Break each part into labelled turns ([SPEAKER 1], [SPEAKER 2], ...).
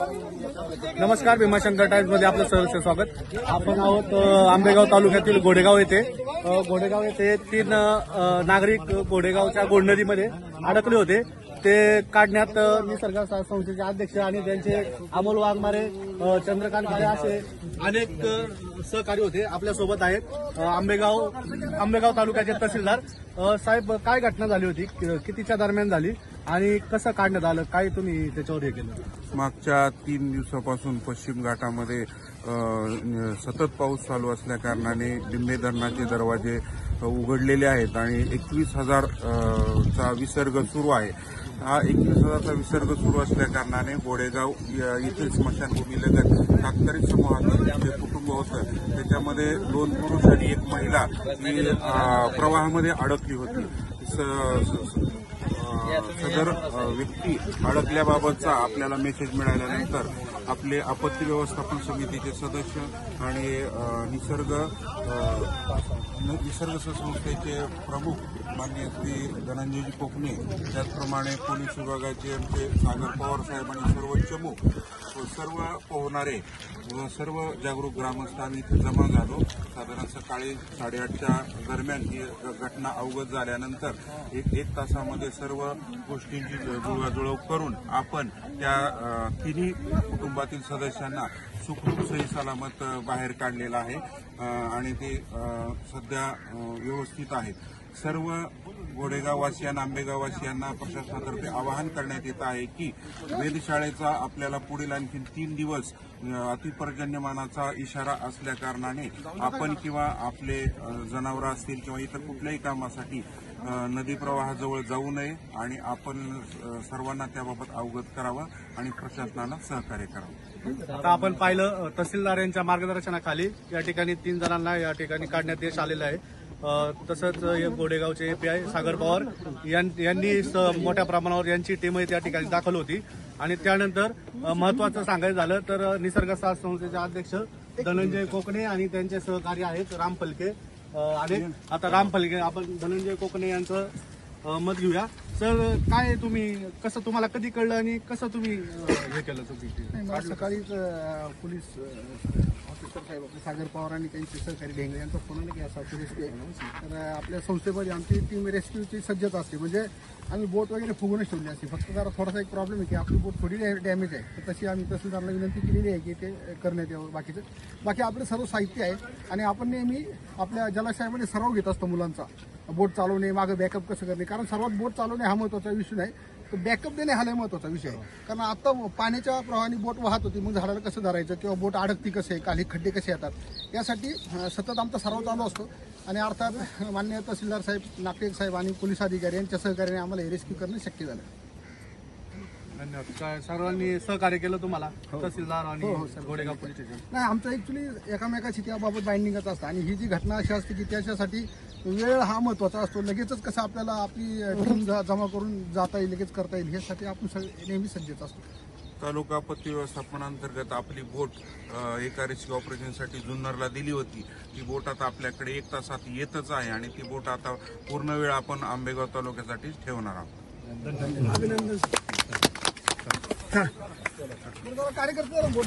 [SPEAKER 1] नमस्कार, भीमाशंकर टाइम्स मध्ये आपलं सहर्ष स्वागत। आपण आहोत आंबेगाव तालुक्यातील घोडेगाव येथे। घोडेगाव येथे 3 नागरिक घोडेगावच्या गोडनदीमध्ये अडकले होते। ते काढण्यात निसर्ग संस्थेचे अध्यक्ष आणि त्यांचे अमोल वाघमारे, चंद्रकांत काळे असे अनेक सहकारी होते आपल्या सोबत आहेत। आंबेगाव तालुक्याचे तहसीलदार साहेब, काय घटना झाली होती, कितीच्या दरम्यान झाली आणि कसं काढण्यात आलं, काय तुम्ही त्याच्यावर हे केलं?
[SPEAKER 2] मागच्या 3 दिवसापासून पश्चिम घाटामध्ये सतत पाऊस चालू असल्या कारणाने डिंबे धरणाचे दरवाजे उघडलेले आहेत आणि 21,000 चा विसर्ग सुरू आहे। हा 21,000चा विसर्ग सुरू असल्या कारणाने घोडेगाव येथील स्मशानभूमीलगत सातकरी समूहातील जे कुटुंब होतं त्याच्यामध्ये 2 पुरुष आणि 1 महिला ही प्रवाहामध्ये अडकली होती। सदर व्यक्ती अडकल्याबाबतचा आपल्याला मेसेज मिळाल्यानंतर आपले आपत्ती व्यवस्थापन समितीचे सदस्य आणि निसर्ग संस्थेचे प्रमुख माननीय श्री धनंजयजी कोकणे, त्याचप्रमाणे पोलीस विभागाचे आमचे सागर पवार साहेब आणि सर्व चमू, सर्व पोहणारे व सर्व जागरूक ग्रामस्थ आम्ही इथे जमा झालो। साधारण सकाळी 8:30च्या दरम्यान ही घटना अवगत झाल्यानंतर एक तासामध्ये सर्व गोष्टींची जुळवाजुळव करून आपण त्या तिन्ही कुटुंबातील सदस्यांना सुखरूप सही सलामत बाहेर काढलेला आहे आणि ते सध्या व्यवस्थित आहेत। सर्व घोडेगाववासियांना, आंबेगाववासियांना प्रशासनातर्फे आवाहन करण्यात येत आहे की वेधशाळेचा आपल्याला पुढील आणखी 3 दिवस अतिपर्जन्यमानाचा इशारा असल्या कारणाने आपण किंवा आपले जनावरं असतील किंवा इतर कुठल्याही कामासाठी नदी प्रवाहाजवळ जाऊ नये आणि आपण सर्वांना त्याबाबत अवगत करावं आणि प्रशासनाला सहकार्य करावं।
[SPEAKER 1] आता आपण पाहिलं, तहसीलदार यांच्या मार्गदर्शनाखाली या ठिकाणी 3 जणांना या ठिकाणी काढण्यात यश आलेलं आहे। तसंच घोडेगावचे एपीआय सागर पवार यांनी मोठ्या प्रमाणावर यांची टीमही त्या ठिकाणी दाखल होती। आणि त्यानंतर महत्वाचं सांगायचं झालं तर निसर्ग साथ संस्थेचे अध्यक्ष धनंजय कोकणे आणि त्यांचे सहकारी आहेत राम फलके। आणि आता राम फलके, आपण धनंजय कोकणे यांचं मत घेऊया। सर, काय कसं तुम्हाला कधी कळलं आणि कसं तुम्ही हे केलं? तुम्ही
[SPEAKER 3] सकाळीच पोलीस ऑफिसर साहेब आपले सागर पवार आणि त्यांचे सहकारी ढेंगळे यांचा फोन आला की असा रेस्क्यू आहे। तर आपल्या संस्थेमध्ये आमची टीम रेस्क्यूची सज्जता असते, म्हणजे आम्ही बोट वगैरे फुगूनच ठेवली असते। फक्त जरा थोडासा एक प्रॉब्लेम आहे की आपली बोट थोडी डॅमेज आहे, तर तशी आम्ही तहसीलदारला विनंती केलेली आहे की ते करण्यात यावं। बाकी आपलं सर्व साहित्य आहे आणि आपण नेहमी आपल्या जलाशयामध्ये सराव घेत असतो मुलांचा, बोट चालवणे, मागं बॅकअप कसं करणे। कारण सर्वात बोट चालवणे हा महत्त्वाचा विषय नाही, तर बॅकअप देणे हा लय महत्त्वाचा विषय आहे। कारण आता पाण्याच्या प्रवाहाने बोट वाहत होती, मग झाडाला कसं धरायचं किंवा बोट अडकती कसे, खाली खड्डे कसे येतात, यासाठी सतत आमचा सराव चालू असतो। आणि अर्थात माननीय तहसीलदार साहेब, नागरिक साहेब आणि पोलीस अधिकारी यांच्या सहकार्याने आम्हाला हे रेस्क्यू करणे शक्य झालं।
[SPEAKER 1] धन्यवाद। सर्वांनी सहकार्य केलं तुम्हाला, तहसीलदार आणि घोडेगाव पोलीस स्टेशन?
[SPEAKER 3] नाही, आमचं ॲक्च्युली एकामेकाशी त्याबाबत बाइंडिंगच असतं आणि ही जी घटना अशी असते की त्याच्यासाठी वेळ हा महत्त्वाचा असतो। लगेचच कसं आपल्याला आपली टीम जमा करून जाता येईल, लगेच करता येईल, ह्यासाठी आपण नेहमी सज्जत असतो।
[SPEAKER 2] तालुका आपत्ती व्यवस्थापनांतर्गत आपली बोट एका रेस्क्यू ऑपरेशनसाठी जुन्नरला दिली होती। ती बोट आता आपल्याकडे 1 तासात येतच आहे आणि ती बोट आता पूर्ण वेळ आपण आंबेगाव तालुक्यासाठी ठेवणार आहोत।
[SPEAKER 3] अभिनंदन। कार्यकर्ते बोट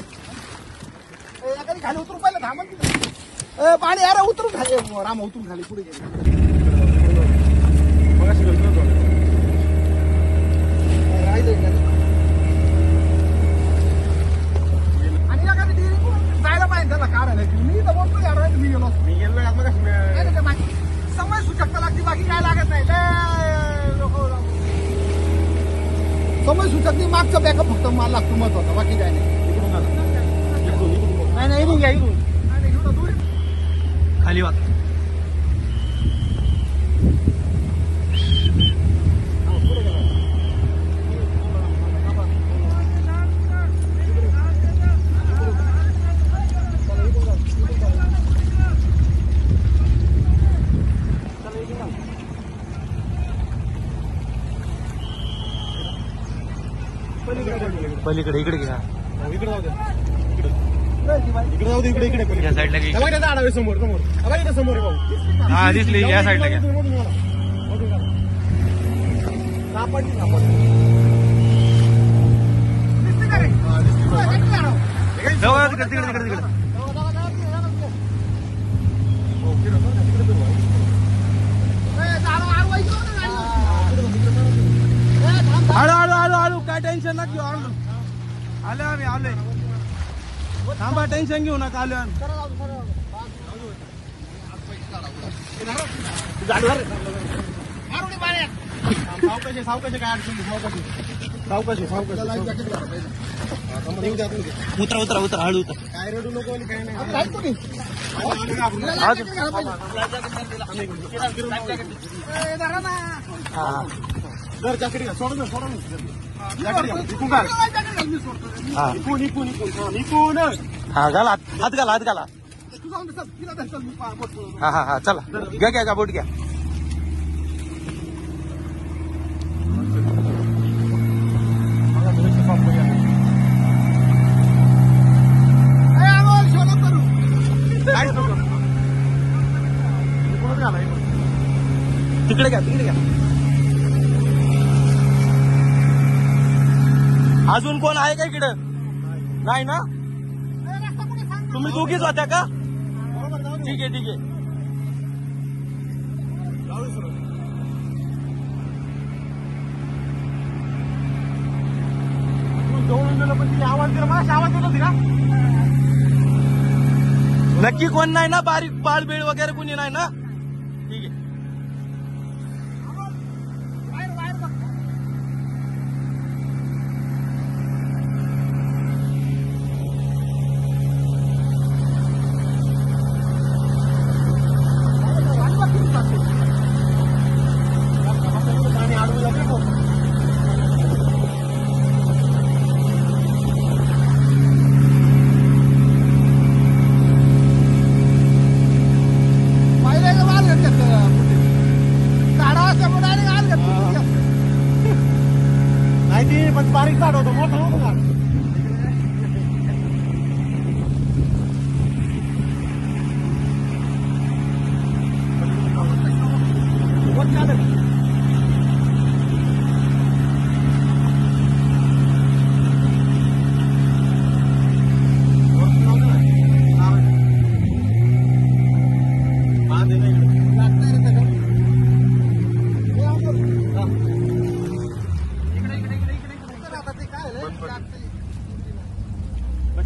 [SPEAKER 3] खाली उतरून पाहिलं, थांबा पाणी अरे उतरून खाली, राम उतरून खाली पुढे गेले। आणि जायला पाहिजे त्याला, कारण मी तर बोलतो यार, मी गेलो समय सूचकता लागते, बाकी काय लागत नाही। समय सूचक नाही, मागचा बॅकअप फक्त मला लागतो महत्वाचा, बाकी काय नाही। नाही इथून घ्या, इथून
[SPEAKER 1] खाली वाट पलीकडे, इकडे घ्या, इकडे जाऊ दे, इकडे जाऊ दे, इकडे या साईडला घ्या, समोर समोर समोर हा दिसली, या साईडला घ्या। सापडली
[SPEAKER 4] हळू काय टेन्शन नका घेऊ. आलो आम्ही आलोय. थांबा टेन्शन घेऊ नका आलो आम्ही. सावकाश काय अडचण सावकाश उतरा हळू उतर.
[SPEAKER 3] काय रडू नको आणि काय नाही.
[SPEAKER 4] हा घाला हात घाला. हा चला घ्या बोट घ्या. तिकडे घ्या. अजून कोण आहे का इकडं? नाही ना, तुम्ही दोघीच होत्या का? ठीक आहे. आवाज दिला होती का? नक्की कोण नाही ना? बारीक बाळबीळ वगैरे कोणी नाही ना? ठीक आहे. पण बारीक झाड होतं, मोठं होतं का?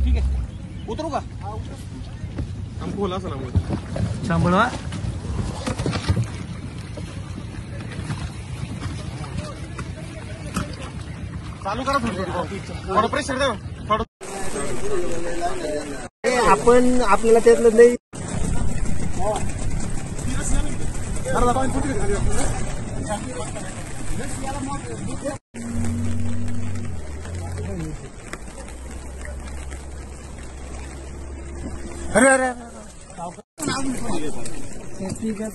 [SPEAKER 4] ठीक आहे, उतरू का?
[SPEAKER 1] आमको बोला असं ना
[SPEAKER 4] सांभाळवा.
[SPEAKER 1] चालू करा थोडं प्रेशर द्या थोडं.
[SPEAKER 3] आपण आपल्याला त्यातलं नाही.
[SPEAKER 4] अरे
[SPEAKER 3] ठीक आहे.